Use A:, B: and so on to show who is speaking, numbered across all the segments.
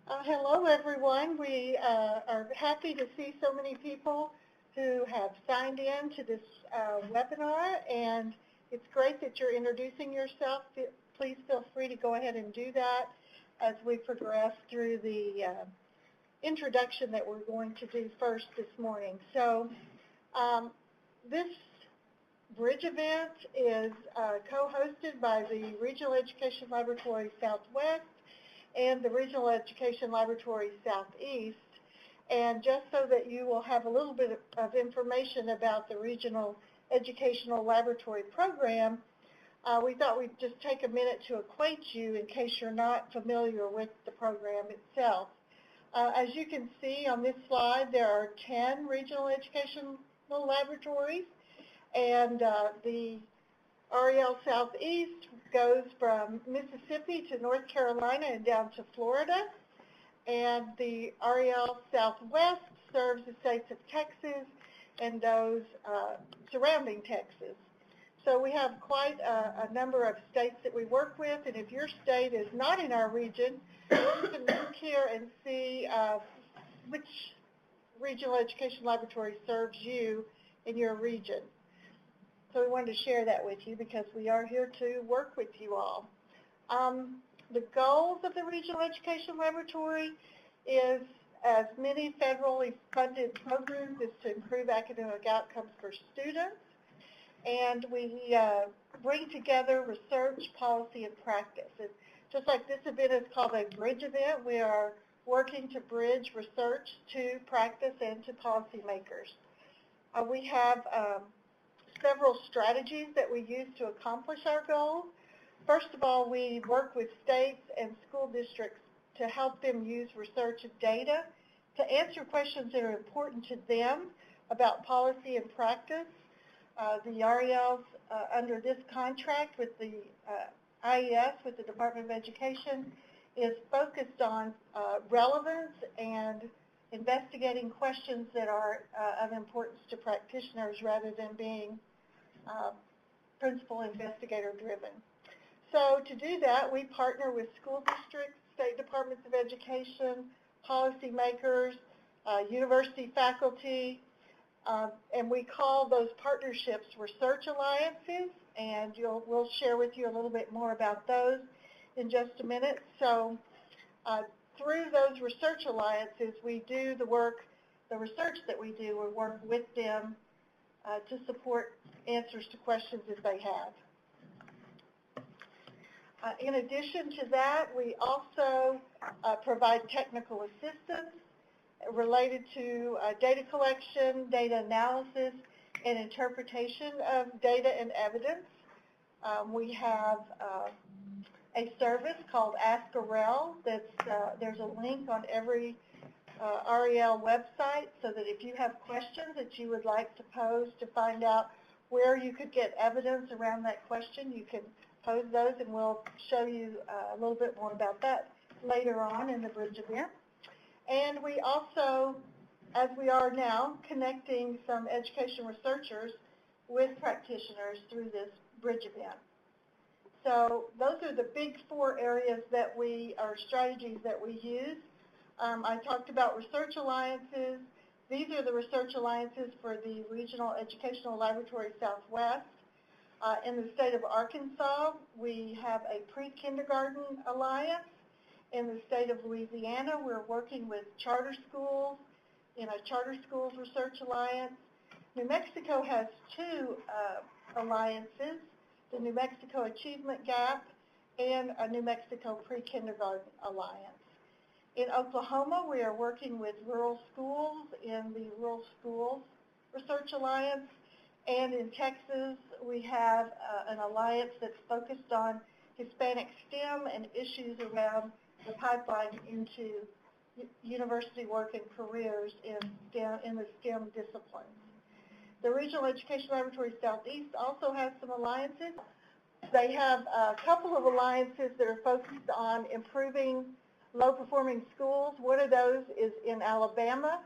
A: Hello, everyone. We are happy to see so many people who have signed in to this webinar, and it's great that you're introducing yourself. Please feel free to go ahead and do that as we progress through the introduction that we're going to do first this morning. So this bridge event is co-hosted by the Regional Education Laboratory Southwest and the Regional Education Laboratory Southeast. And just so that you will have a little bit of information about the Regional Educational Laboratory Program, we thought we'd just take a minute to acquaint you in case you're not familiar with the program itself. As you can see on this slide, there are 10 regional educational laboratories, and the REL Southeast goes from Mississippi to North Carolina and down to Florida, and the REL Southwest serves the states of Texas and those surrounding Texas. So we have quite a number of states that we work with, and if your state is not in our region, you can look here and see which regional education laboratory serves you in your region. So we wanted to share that with you because we are here to work with you all. The goals of the Regional Education Laboratory is, as many federally funded programs, is to improve academic outcomes for students. And we bring together research, policy, and practice. And just like this event is called a bridge event, we are working to bridge research to practice and to policymakers. We have several strategies that we use to accomplish our goals. First of all, we work with states and school districts to help them use research and data to answer questions that are important to them about policy and practice. The RELs under this contract with the IES, with the Department of Education, is focused on relevance and investigating questions that are of importance to practitioners rather than being principal investigator driven. So to do that, we partner with school districts, state departments of education, policymakers, university faculty, and we call those partnerships research alliances, and we'll share with you a little bit more about those in just a minute. So through those research alliances, we do the work, the research that we do, we work with them to support answers to questions that they have. In addition to that, we also provide technical assistance related to data collection, data analysis, and interpretation of data and evidence. We have a service called Ask a REL. There's a link on every REL website so that if you have questions that you would like to pose to find out where you could get evidence around that question, you can pose those, and we'll show you a little bit more about that later on in the bridge event. And we also, as we are now, connecting some education researchers with practitioners through this bridge event. So those are the big four areas that are strategies that we use. I talked about research alliances. These are the research alliances for the Regional Educational Laboratory Southwest. In the state of Arkansas, we have a pre-kindergarten alliance. In the state of Louisiana, we're working with charter schools in a charter schools research alliance. New Mexico has two alliances, the New Mexico Achievement Gap and a New Mexico Pre-Kindergarten Alliance. In Oklahoma, we are working with rural schools in the Rural Schools Research Alliance. And in Texas, we have an alliance that's focused on Hispanic STEM and issues around the pipeline into university work and careers in the STEM disciplines. The Regional Education Laboratory Southeast also has some alliances. They have a couple of alliances that are focused on improving low-performing schools. One of those is in Alabama,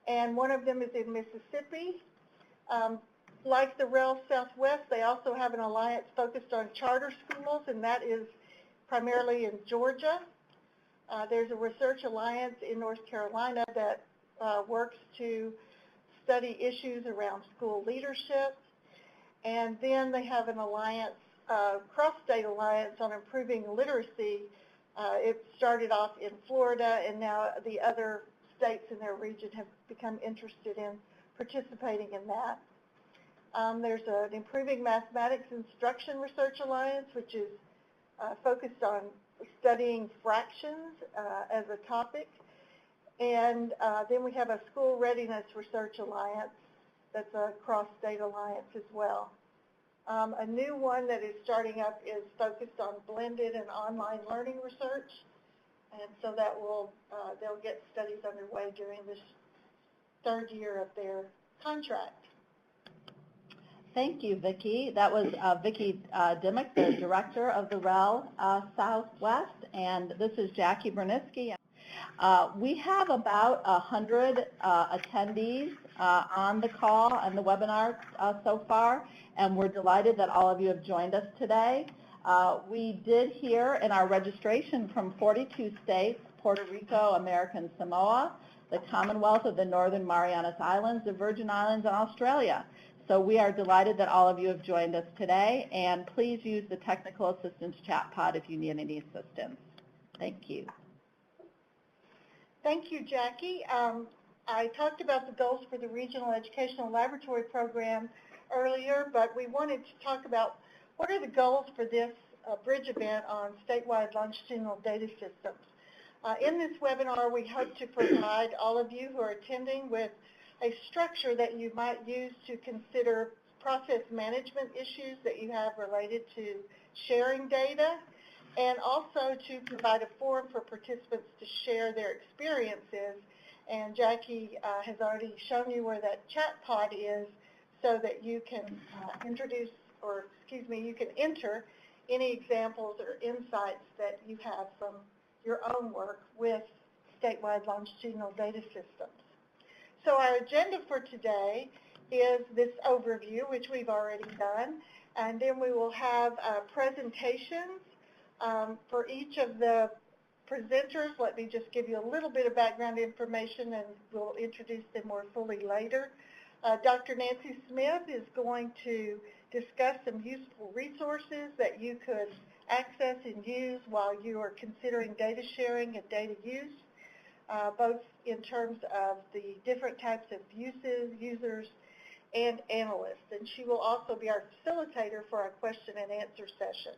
A: and one of them is in Mississippi. Like the REL Southwest, they also have an alliance focused on charter schools, and that is primarily in Georgia. There's a research alliance in North Carolina that works to study issues around school leadership. And then they have an alliance, cross-state alliance on improving literacy. It started off in Florida, and now the other states in their region have become interested in participating in that. There's an Improving Mathematics Instruction Research Alliance, which is focused on studying fractions as a topic. And then we have a School Readiness Research Alliance that's a cross-state alliance as well. A new one that is starting up is focused on blended and online learning research. And so that will, they'll get studies underway during this third year of their contract.
B: Thank you, Vicki. That was Vicki Dimock, the director of the REL Southwest, and this is Jackie Bernitzky. We have about 100 attendees on the call and the webinar so far, and we're delighted that all of you have joined us today. We did hear in our registration from 42 states, Puerto Rico, American Samoa, the Commonwealth of the Northern Marianas Islands, the Virgin Islands, and Australia. So we are delighted that all of you have joined us today, and please use the technical assistance chat pod if you need any assistance. Thank you.
A: Thank you, Jackie. I talked about the goals for the Regional Educational Laboratory Program earlier, but we wanted to talk about what are the goals for this bridge event on statewide longitudinal data systems. In this webinar, we hope to provide all of you who are attending with a structure that you might use to consider process management issues that you have related to sharing data, and also to provide a forum for participants to share their experiences. And Jackie has already shown you where that chat pod is so that you can you can enter any examples or insights that you have from your own work with statewide longitudinal data systems. So our agenda for today is this overview, which we've already done, and then we will have presentations for each of the presenters. Let me just give you a little bit of background information, and we'll introduce them more fully later. Dr. Nancy Smith is going to discuss some useful resources that you could access and use while you are considering data sharing and data use, both in terms of the different types of users, and analysts. And she will also be our facilitator for our question and answer session.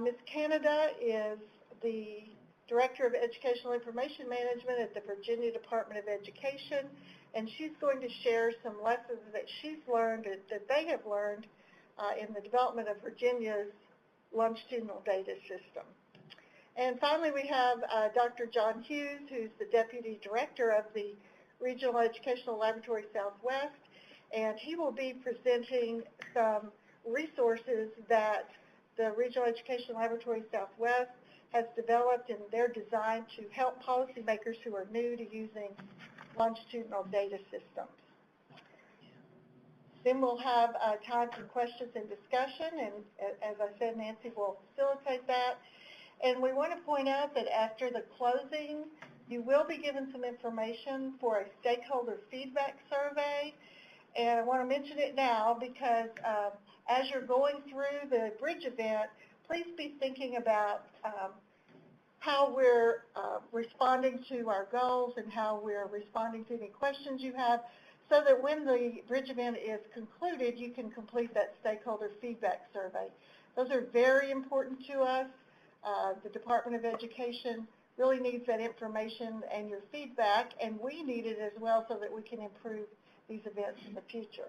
A: Ms. Canada is the Director of Educational Information Management at the Virginia Department of Education, and she's going to share some lessons that she's learned, that they have learned in the development of Virginia's longitudinal data system. And finally, we have Dr. John Hughes, who's the Deputy Director of the Regional Educational Laboratory Southwest, and he will be presenting some resources that the Regional Education Laboratory Southwest has developed, and they're designed to help policymakers who are new to using longitudinal data systems. Then we'll have time for questions and discussion, and as I said, Nancy will facilitate that. And we want to point out that after the closing, you will be given some information for a stakeholder feedback survey. And I want to mention it now because as you're going through the bridge event, please be thinking about how we're responding to our goals and how we're responding to any questions you have, so that when the bridge event is concluded, you can complete that stakeholder feedback survey. Those are very important to us. The Department of Education really needs that information and your feedback, and we need it as well so that we can improve these events in the future.